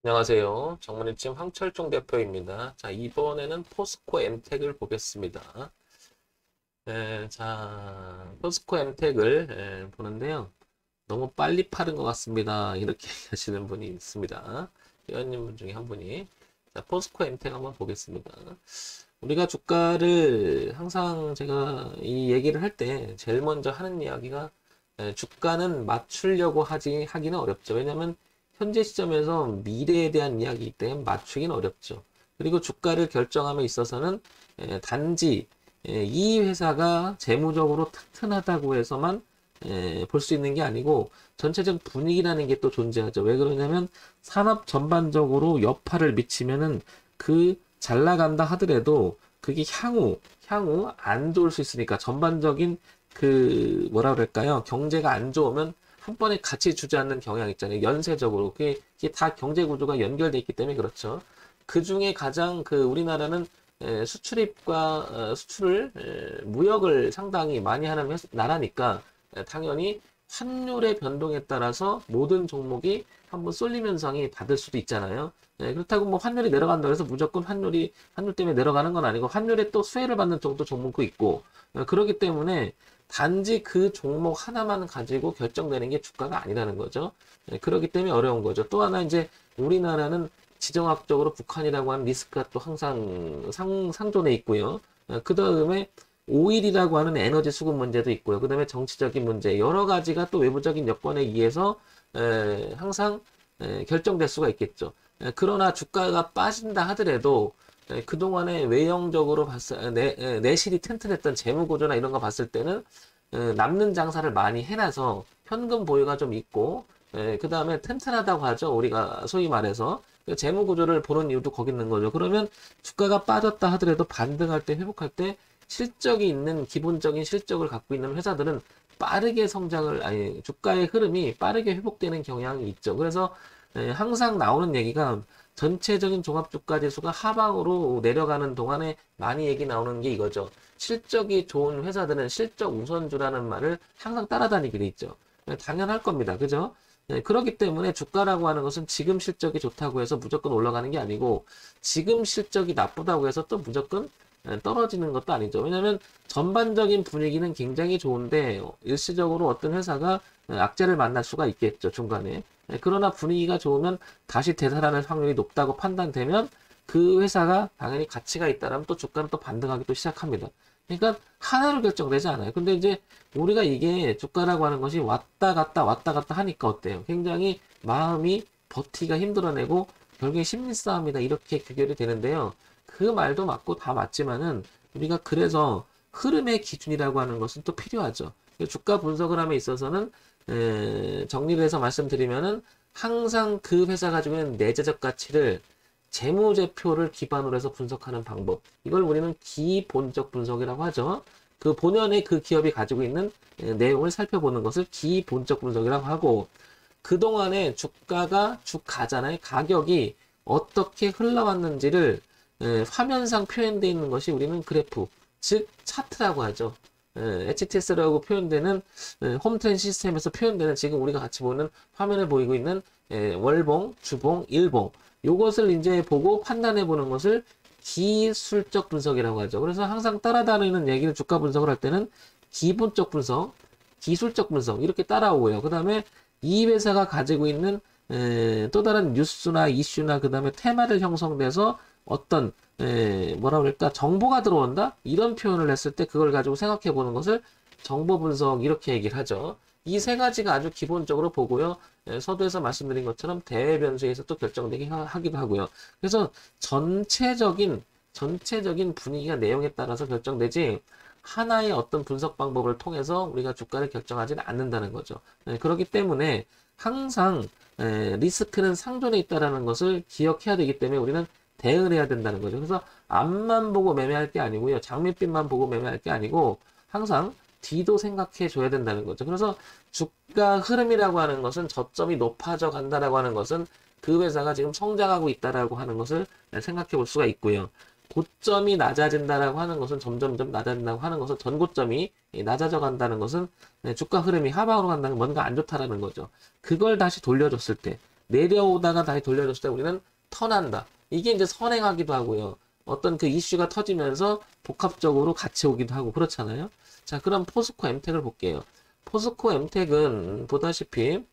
안녕하세요. 정문일침 황철종 대표입니다. 자, 이번에는 포스코 엠텍을 보겠습니다. 포스코 엠텍을 보는데요. 너무 빨리 파는 것 같습니다. 이렇게 하시는 분이 있습니다. 회원님 중에 한 분이. 자, 포스코 엠텍 한번 보겠습니다. 우리가 주가를 항상 제가 이 얘기를 할 때 제일 먼저 하는 이야기가 주가는 맞추려고 하기는 어렵죠. 왜냐하면 현재 시점에서 미래에 대한 이야기이기 때문에 맞추기는 어렵죠. 그리고 주가를 결정함에 있어서는 단지 이 회사가 재무적으로 튼튼하다고 해서만 볼 수 있는 게 아니고 전체적 분위기라는 게 또 존재하죠. 왜 그러냐면 산업 전반적으로 여파를 미치면은 그 잘 나간다 하더라도 그게 향후 안 좋을 수 있으니까 전반적인 그 뭐라 그럴까요? 경제가 안 좋으면 한 번에 같이 주저앉는 경향 있잖아요. 연쇄적으로. 그게 다 경제 구조가 연결돼 있기 때문에 그렇죠. 그 중에 가장 그 우리나라는 수출입과 수출을 무역을 상당히 많이 하는 나라니까 당연히 환율의 변동에 따라서 모든 종목이 한번 쏠림 현상이 받을 수도 있잖아요. 그렇다고 뭐 환율이 내려간다고 해서 무조건 환율 때문에 내려가는 건 아니고 환율에 또 수혜를 받는 정도 종목도 있고 그렇기 때문에 단지 그 종목 하나만 가지고 결정되는 게 주가가 아니라는 거죠. 그렇기 때문에 어려운 거죠. 또 하나 이제 우리나라는 지정학적으로 북한이라고 하는 리스크가 또 항상 상존해 있고요. 그 다음에 오일이라고 하는 에너지 수급 문제도 있고요. 그 다음에 정치적인 문제, 여러 가지가 또 외부적인 여건에 의해서 항상 결정될 수가 있겠죠. 그러나 주가가 빠진다 하더라도 그동안에 외형적으로 내실이 튼튼했던 재무구조나 이런 거 봤을 때는 남는 장사를 많이 해놔서 현금 보유가 좀 있고 그 다음에 튼튼하다고 하죠. 우리가 소위 말해서 재무구조를 보는 이유도 거기 있는 거죠. 그러면 주가가 빠졌다 하더라도 반등할 때 회복할 때 실적이 있는 기본적인 실적을 갖고 있는 회사들은 빠르게 아니 주가의 흐름이 빠르게 회복되는 경향이 있죠. 그래서 항상 나오는 얘기가 전체적인 종합주가지수가 하방으로 내려가는 동안에 많이 얘기 나오는 게 이거죠. 실적이 좋은 회사들은 실적 우선주라는 말을 항상 따라다니게 돼 있죠. 당연할 겁니다. 그죠? 그렇기 때문에 주가라고 하는 것은 지금 실적이 좋다고 해서 무조건 올라가는 게 아니고 지금 실적이 나쁘다고 해서 또 무조건 떨어지는 것도 아니죠. 왜냐하면 전반적인 분위기는 굉장히 좋은데 일시적으로 어떤 회사가 악재를 만날 수가 있겠죠. 중간에. 그러나 분위기가 좋으면 다시 되살아날 확률이 높다고 판단되면 그 회사가 당연히 가치가 있다라면 또 주가는 또 반등하기 또 시작합니다. 그러니까 하나로 결정되지 않아요. 근데 이제 우리가 이게 주가라고 하는 것이 왔다 갔다 하니까 어때요? 굉장히 마음이 버티기가 힘들어내고 결국에 심리 싸움이다 이렇게 귀결이 되는데요. 그 말도 맞고 다 맞지만은 우리가 그래서 흐름의 기준이라고 하는 것은 또 필요하죠. 주가 분석을 함에 있어서는 정리를 해서 말씀드리면은 항상 그 회사 가지고 있는 내재적 가치를 재무제표를 기반으로 해서 분석하는 방법. 이걸 우리는 기본적 분석이라고 하죠. 그 본연의 그 기업이 가지고 있는 내용을 살펴보는 것을 기본적 분석이라고 하고 그동안에 주가잖아요. 가격이 어떻게 흘러왔는지를 화면상 표현되어 있는 것이 우리는 그래프, 즉 차트라고 하죠. HTS라고 표현되는 홈트렌 시스템에서 표현되는 지금 우리가 같이 보는 화면에 보이고 있는 월봉, 주봉, 일봉 요것을 이제 보고 판단해 보는 것을 기술적 분석이라고 하죠. 그래서 항상 따라다니는 얘기를 주가 분석을 할 때는 기본적 분석, 기술적 분석 이렇게 따라오고요. 그 다음에 이 회사가 가지고 있는 또 다른 뉴스나 이슈나 그 다음에 테마를 형성돼서 어떤 뭐라 그럴까 정보가 들어온다 이런 표현을 했을 때 그걸 가지고 생각해 보는 것을 정보 분석 이렇게 얘기를 하죠. 이 세 가지가 아주 기본적으로 보고요. 서두에서 말씀드린 것처럼 대외 변수에서 또 결정되게 하기도 하고요. 그래서 전체적인 분위기가 내용에 따라서 결정되지 하나의 어떤 분석 방법을 통해서 우리가 주가를 결정하지는 않는다는 거죠. 그렇기 때문에 항상 리스크는 상존해 있다는 것을 기억해야 되기 때문에 우리는 대응을 해야 된다는 거죠. 그래서 앞만 보고 매매할 게 아니고요. 장밋빛만 보고 매매할 게 아니고 항상 뒤도 생각해 줘야 된다는 거죠. 그래서 주가 흐름이라고 하는 것은 저점이 높아져 간다라고 하는 것은 그 회사가 지금 성장하고 있다라고 하는 것을 생각해 볼 수가 있고요. 고점이 낮아진다라고 하는 것은 점점점 낮아진다고 하는 것은 전고점이 낮아져 간다는 것은 주가 흐름이 하방으로 간다는 건 뭔가 안 좋다라는 거죠. 그걸 다시 돌려줬을 때 내려오다가 다시 돌려줬을 때 우리는 턴한다. 이게 이제 선행하기도 하고요. 어떤 그 이슈가 터지면서 복합적으로 같이 오기도 하고 그렇잖아요. 자, 그럼 포스코 엠텍을 볼게요. 포스코 엠텍은 보다시피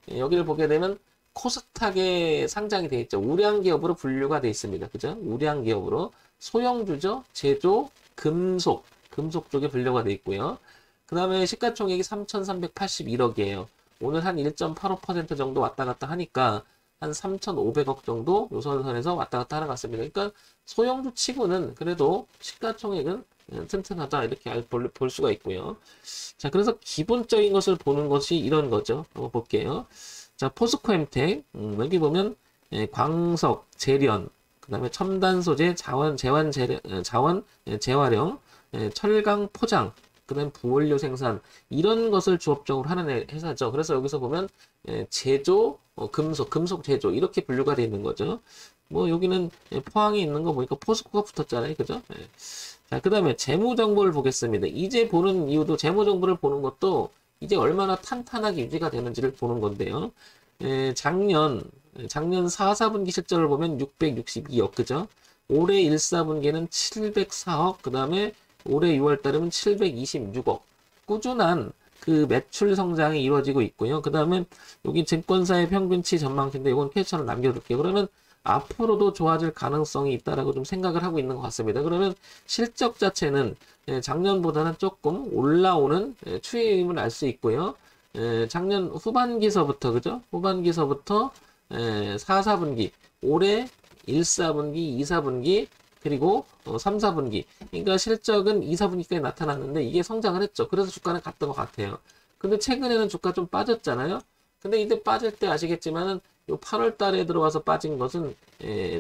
여기를 보게 되면 코스닥에 상장이 되어 있죠. 우량 기업으로 분류가 되어 있습니다. 그죠? 우량 기업으로 소형주죠. 제조, 금속 쪽에 분류가 되어 있고요. 그 다음에 시가총액이 3,381억이에요. 오늘 한 1.85% 정도 왔다 갔다 하니까 한 3,500억 정도 요선선에서 왔다 갔다 하는 것 같습니다. 그러니까 소형주 치고는 그래도 시가총액은 튼튼하다 이렇게 볼 수가 있고요. 자, 그래서 기본적인 것을 보는 것이 이런 거죠. 한번 볼게요. 자, 포스코 엠텍 여기 보면 광석, 재련, 그 다음에 첨단 소재, 자원 재활용, 철강 포장, 그 다음에 부원료 생산 이런 것을 주업적으로 하는 회사죠. 그래서 여기서 보면 제조, 금속 제조 이렇게 분류가 되어 있는 거죠. 뭐 여기는 포항에 있는 거 보니까 포스코가 붙었잖아요. 그죠? 자, 그 다음에 재무 정보를 보겠습니다. 이제 보는 이유도 재무 정보를 보는 것도 이제 얼마나 탄탄하게 유지가 되는지를 보는 건데요. 작년 4, 4분기 실적을 보면 662억, 그죠? 올해 1, 4분기는 704억, 그 다음에 올해 6월 달이면 726억. 꾸준한 그 매출 성장이 이루어지고 있고요. 그 다음에 여기 증권사의 평균치 전망치인데 이건 캡처를 남겨둘게요. 그러면 앞으로도 좋아질 가능성이 있다라고 좀 생각을 하고 있는 것 같습니다. 그러면 실적 자체는 작년보다는 조금 올라오는 추이임을 알 수 있고요. 작년 후반기서부터 그죠? 후반기서부터 4, 4분기, 올해 1, 4분기, 2, 4분기 그리고 3, 4분기. 그러니까 실적은 2, 4분기까지 나타났는데 이게 성장을 했죠. 그래서 주가는 갔던 것 같아요. 근데 최근에는 주가 좀 빠졌잖아요. 근데 이제 빠질 때 아시겠지만은 요 8월 달에 들어와서 빠진 것은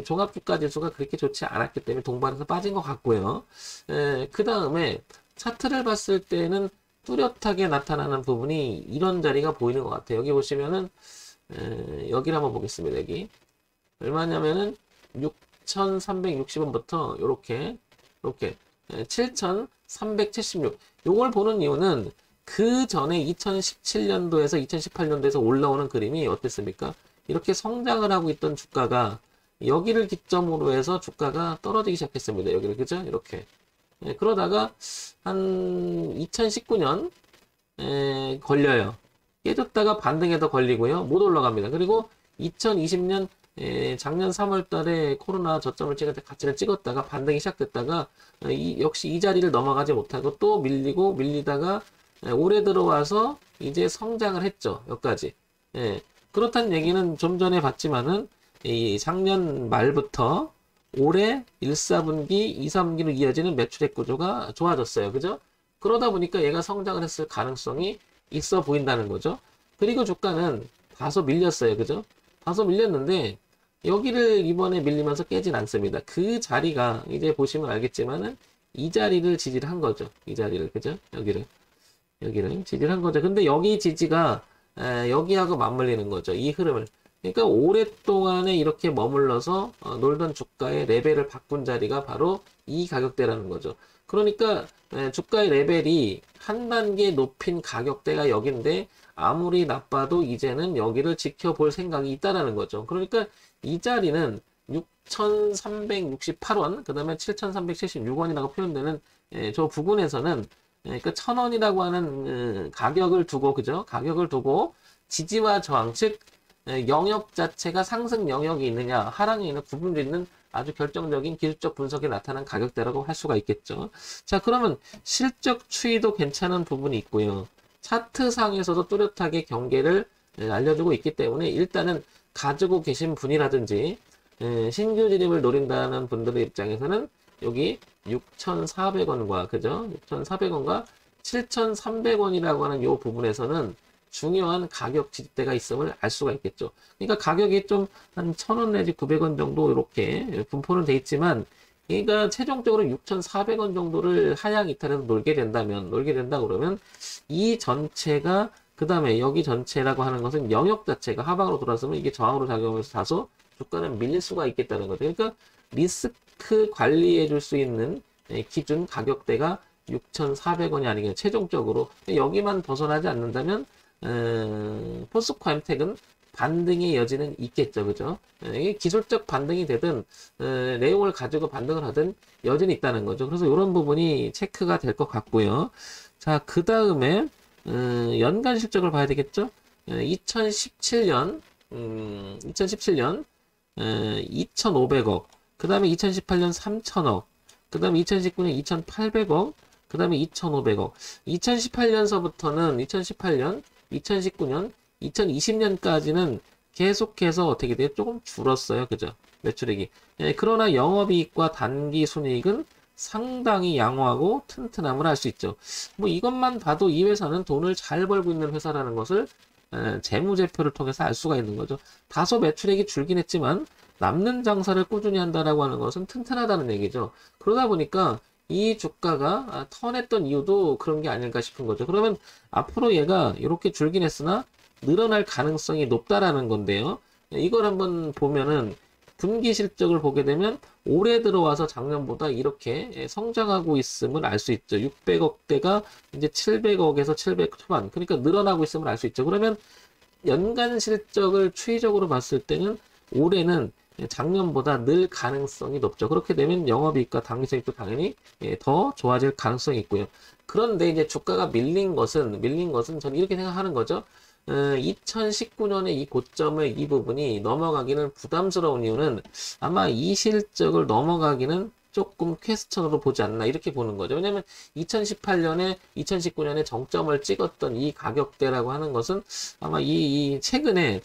종합주가 지수가 그렇게 좋지 않았기 때문에 동반해서 빠진 것 같고요. 그 다음에 차트를 봤을 때는 뚜렷하게 나타나는 부분이 이런 자리가 보이는 것 같아요. 여기 보시면은 여기를 한번 보겠습니다. 여기 얼마냐면은 6,360원부터 요렇게 7,376. 요걸 보는 이유는 그 전에 2017년도에서 2018년도에서 올라오는 그림이 어땠습니까? 이렇게 성장을 하고 있던 주가가 여기를 기점으로 해서 주가가 떨어지기 시작했습니다. 여기를 그죠? 이렇게. 그러다가 한 2019년 걸려요. 깨졌다가 반등에도 걸리고요. 못 올라갑니다. 그리고 2020년 작년 3월 달에 코로나 저점을 찍을 때 가치를 찍었다가 반등이 시작됐다가 역시 이 자리를 넘어가지 못하고 또 밀리다가 올해 들어와서 이제 성장을 했죠. 여기까지. 그렇다는 얘기는 좀 전에 봤지만은 이 작년 말부터 올해 1, 4분기, 2, 3분기로 이어지는 매출액 구조가 좋아졌어요. 그죠? 그러다 보니까 얘가 성장을 했을 가능성이 있어 보인다는 거죠. 그리고 주가는 다소 밀렸어요. 그죠? 다소 밀렸는데 여기를 이번에 밀리면서 깨진 않습니다. 그 자리가 이제 보시면 알겠지만은 이 자리를 지지를 한 거죠. 이 자리를. 그죠? 여기를 지지를 한 거죠. 근데 여기 지지가 여기하고 맞물리는 거죠. 이 흐름을. 그러니까 오랫동안에 이렇게 머물러서 놀던 주가의 레벨을 바꾼 자리가 바로 이 가격대라는 거죠. 그러니까 주가의 레벨이 한 단계 높인 가격대가 여긴데 아무리 나빠도 이제는 여기를 지켜볼 생각이 있다라는 거죠. 그러니까 이 자리는 6,368원, 그 다음에 7,376원이라고 표현되는 저 부분에서는 그러니까 1,000원이라고 하는 가격을 두고, 그죠? 가격을 두고 지지와 저항, 즉 영역 자체가 상승 영역이 있느냐, 하락이 있는 구분되어 있는 아주 결정적인 기술적 분석에 나타난 가격대라고 할 수가 있겠죠. 자, 그러면 실적 추이도 괜찮은 부분이 있고요. 차트상에서도 뚜렷하게 경계를 알려주고 있기 때문에 일단은 가지고 계신 분이라든지 신규 진입을 노린다는 분들의 입장에서는 여기 6,400원과 그죠? 6,400원과 7,300원이라고 하는 이 부분에서는 중요한 가격 지지대가 있음을 알 수가 있겠죠. 그러니까 가격이 좀 한 1,000원 내지 900원 정도 이렇게 분포는 돼 있지만 그러니까 최종적으로 6,400원 정도를 하향 이탈해서 놀게 된다 그러면 이 전체가 그 다음에 여기 전체라고 하는 것은 영역 자체가 하방으로 돌아서면 이게 저항으로 작용해서 다소 주가는 밀릴 수가 있겠다는 거죠. 그러니까 리스크 관리해 줄 수 있는 기준 가격대가 6,400원이 아니겠냐. 최종적으로 여기만 벗어나지 않는다면 포스코 엠텍은 반등의 여지는 있겠죠. 그죠? 이게 기술적 반등이 되든 내용을 가지고 반등을 하든 여지는 있다는 거죠. 그래서 이런 부분이 체크가 될 것 같고요. 자, 그 다음에 연간 실적을 봐야 되겠죠? 2017년 2017년 2,500억, 그 다음에 2018년 3,000억, 그 다음에 2019년 2,800억, 그 다음에 2,500억. 2018년서부터는 2018년, 2019년, 2020년까지는 계속해서 어떻게 돼요? 조금 줄었어요. 그죠? 매출액이. 그러나 영업이익과 단기순이익은 상당히 양호하고 튼튼함을 알 수 있죠. 뭐 이것만 봐도 이 회사는 돈을 잘 벌고 있는 회사라는 것을 재무제표를 통해서 알 수가 있는 거죠. 다소 매출액이 줄긴 했지만 남는 장사를 꾸준히 한다라고 하는 것은 튼튼하다는 얘기죠. 그러다 보니까 이 주가가 턴했던 이유도 그런 게 아닐까 싶은 거죠. 그러면 앞으로 얘가 이렇게 줄긴 했으나 늘어날 가능성이 높다라는 건데요. 이걸 한번 보면은 분기 실적을 보게 되면 올해 들어와서 작년보다 이렇게 성장하고 있음을 알 수 있죠. 600억대가 이제 700억에서 700 초반. 그러니까 늘어나고 있음을 알 수 있죠. 그러면 연간 실적을 추이적으로 봤을 때는 올해는 작년보다 늘 가능성이 높죠. 그렇게 되면 영업이익과 당기수익도 당연히 더 좋아질 가능성이 있고요. 그런데 이제 주가가 밀린 것은 저는 이렇게 생각하는 거죠. 2019년에 이 고점의 이 부분이 넘어가기는 부담스러운 이유는 아마 이 실적을 넘어가기는 조금 퀘스천으로 보지 않나 이렇게 보는 거죠. 왜냐하면 2018년에 2019년에 정점을 찍었던 이 가격대라고 하는 것은 아마 이 최근에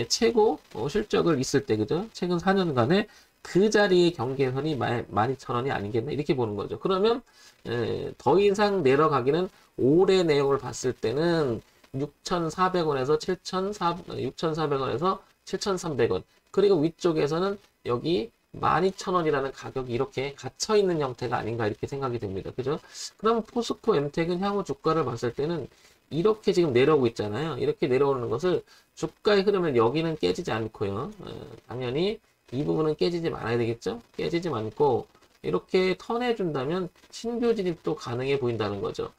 최고 실적을 있을 때 그죠? 최근 4년간의 그 자리의 경계선이 12,000원이 아니겠나 이렇게 보는 거죠. 그러면 더 이상 내려가기는 올해 내용을 봤을 때는 6,400원에서 6,400원에서 7,300원. 그리고 위쪽에서는 여기 12,000원이라는 가격이 이렇게 갇혀 있는 형태가 아닌가 이렇게 생각이 됩니다. 그죠? 그럼 포스코 엠텍은 향후 주가를 봤을 때는 이렇게 지금 내려오고 있잖아요. 이렇게 내려오는 것을 주가의 흐름을 여기는 깨지지 않고요. 당연히 이 부분은 깨지지 말아야 되겠죠? 깨지지 않고 이렇게 턴해준다면 신규 진입도 가능해 보인다는 거죠.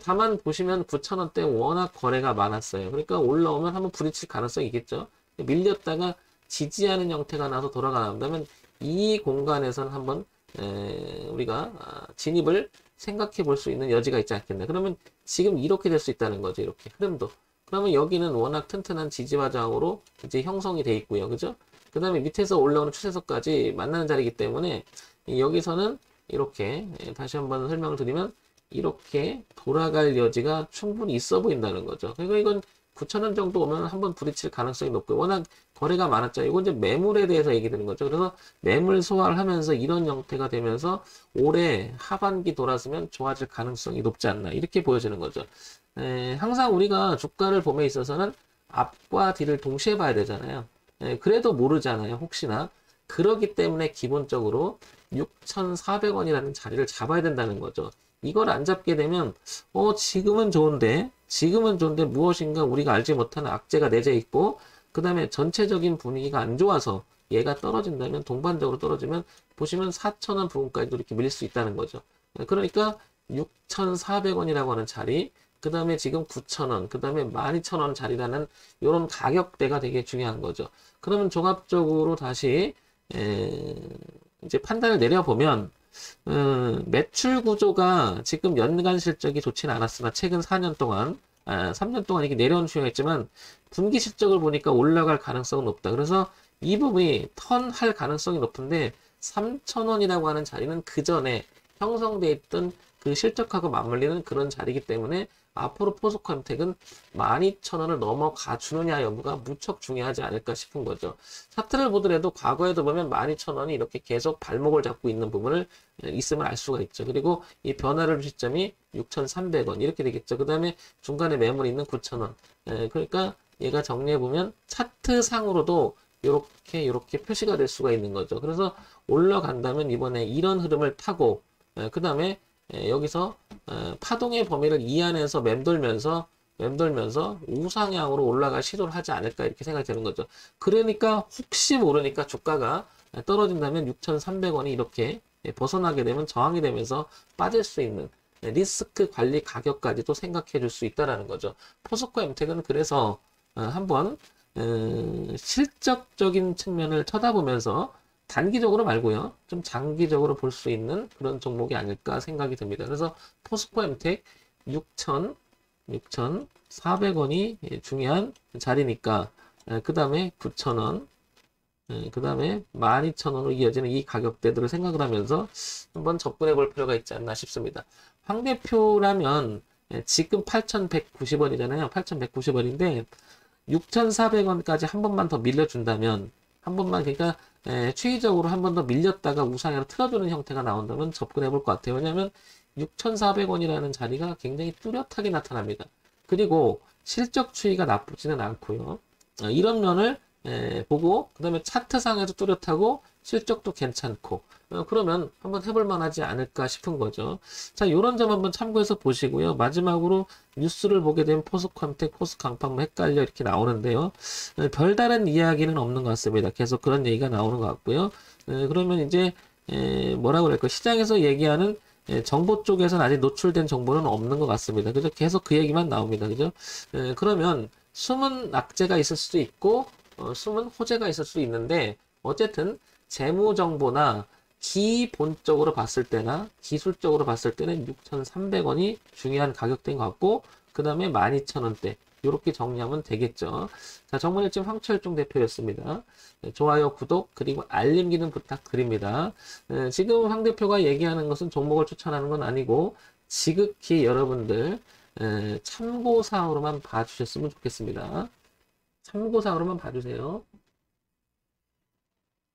다만 보시면 9,000원대 워낙 거래가 많았어요. 그러니까 올라오면 한번 부딪힐 가능성이 있겠죠. 밀렸다가 지지하는 형태가 나서 돌아간다면 이 공간에서는 한번 우리가 진입을 생각해 볼 수 있는 여지가 있지 않겠나. 그러면 지금 이렇게 될 수 있다는 거죠. 이렇게 흐름도. 그러면 여기는 워낙 튼튼한 지지와 저항으로 이제 형성이 돼 있고요. 그죠? 그 다음에 밑에서 올라오는 추세선까지 만나는 자리이기 때문에 여기서는 이렇게 다시 한번 설명을 드리면 이렇게 돌아갈 여지가 충분히 있어 보인다는 거죠. 그리고 이건 9,000원 정도 오면 한번 부딪힐 가능성이 높고요. 워낙 거래가 많았죠. 이건 이제 매물에 대해서 얘기 드는 거죠. 그래서 매물 소화를 하면서 이런 형태가 되면서 올해 하반기 돌아서면 좋아질 가능성이 높지 않나 이렇게 보여지는 거죠. 항상 우리가 주가를 봄에 있어서는 앞과 뒤를 동시에 봐야 되잖아요. 그래도 모르잖아요. 혹시나. 그러기 때문에 기본적으로 6,400원이라는 자리를 잡아야 된다는 거죠. 이걸 안 잡게 되면 지금은 좋은데 무엇인가 우리가 알지 못하는 악재가 내재 있고 그 다음에 전체적인 분위기가 안 좋아서 얘가 떨어진다면 동반적으로 떨어지면 보시면 4,000원 부분까지도 이렇게 밀릴 수 있다는 거죠. 그러니까 6,400원이라고 하는 자리 그 다음에 지금 9,000원 그 다음에 12,000원 자리라는 이런 가격대가 되게 중요한 거죠. 그러면 종합적으로 다시 이제 판단을 내려보면 매출 구조가 지금 연간 실적이 좋지는 않았으나 최근 4년 동안 3년 동안 이렇게 내려온 추이가 있지만 분기 실적을 보니까 올라갈 가능성은 높다. 그래서 이 부분이 턴할 가능성이 높은데 3,000원이라고 하는 자리는 그 전에 형성되어 있던 그 실적하고 맞물리는 그런 자리이기 때문에 앞으로 포스코엠텍은 12,000원을 넘어가 주느냐 여부가 무척 중요하지 않을까 싶은 거죠. 차트를 보더라도 과거에도 보면 12,000원이 이렇게 계속 발목을 잡고 있는 부분을 있음을 알 수가 있죠. 그리고 이 변화를 줄 시점이 6,300원 이렇게 되겠죠. 그 다음에 중간에 매물이 있는 9,000원. 그러니까 얘가 정리해보면 차트상으로도 이렇게 표시가 될 수가 있는 거죠. 그래서 올라간다면 이번에 이런 흐름을 타고 그 다음에 여기서 파동의 범위를 이 안에서 맴돌면서 우상향으로 올라갈 시도를 하지 않을까 이렇게 생각이 되는 거죠. 그러니까 혹시 모르니까 주가가 떨어진다면 6,300원이 이렇게 벗어나게 되면 저항이 되면서 빠질 수 있는 리스크 관리 가격까지도 생각해 줄 수 있다라는 거죠. 포스코 엠텍은 그래서 한번 실적적인 측면을 쳐다보면서 단기적으로 말고요. 좀 장기적으로 볼 수 있는 그런 종목이 아닐까 생각이 듭니다. 그래서 포스코 엠텍 6,400원이 중요한 자리니까 그 다음에 9,000원, 그 다음에 12,000원으로 이어지는 이 가격대들을 생각을 하면서 한번 접근해 볼 필요가 있지 않나 싶습니다. 황 대표라면 지금 8,190원이잖아요. 8,190원인데 6,400원까지 한 번만 더 밀려준다면 한 번만 그러니까 추이적으로 한 번 더 밀렸다가 우상향으로 틀어주는 형태가 나온다면 접근해 볼 것 같아요. 왜냐하면 6,400원이라는 자리가 굉장히 뚜렷하게 나타납니다. 그리고 실적 추이가 나쁘지는 않고요. 이런 면을 보고 그 다음에 차트상에도 뚜렷하고 실적도 괜찮고 그러면 한번 해볼 만하지 않을까 싶은 거죠. 자, 이런 점 한번 참고해서 보시고요. 마지막으로 뉴스를 보게 되면 포스코암텍, 포스강판 뭐 헷갈려 이렇게 나오는데요. 별다른 이야기는 없는 것 같습니다. 계속 그런 얘기가 나오는 것 같고요. 그러면 이제 뭐라고 그럴까 시장에서 얘기하는 정보 쪽에서는 아직 노출된 정보는 없는 것 같습니다. 그죠? 계속 그 얘기만 나옵니다. 그죠? 그러면 숨은 악재가 있을 수도 있고 숨은 호재가 있을 수 있는데 어쨌든 재무 정보나 기본적으로 봤을 때나 기술적으로 봤을 때는 6,300원이 중요한 가격대인 것 같고 그 다음에 12,000원대 이렇게 정리하면 되겠죠. 자, 정문일집 황철중 대표였습니다. 좋아요, 구독 그리고 알림 기능 부탁드립니다. 지금 황 대표가 얘기하는 것은 종목을 추천하는 건 아니고 지극히 여러분들 참고사항으로만 봐주셨으면 좋겠습니다. 참고사항으로만 봐주세요.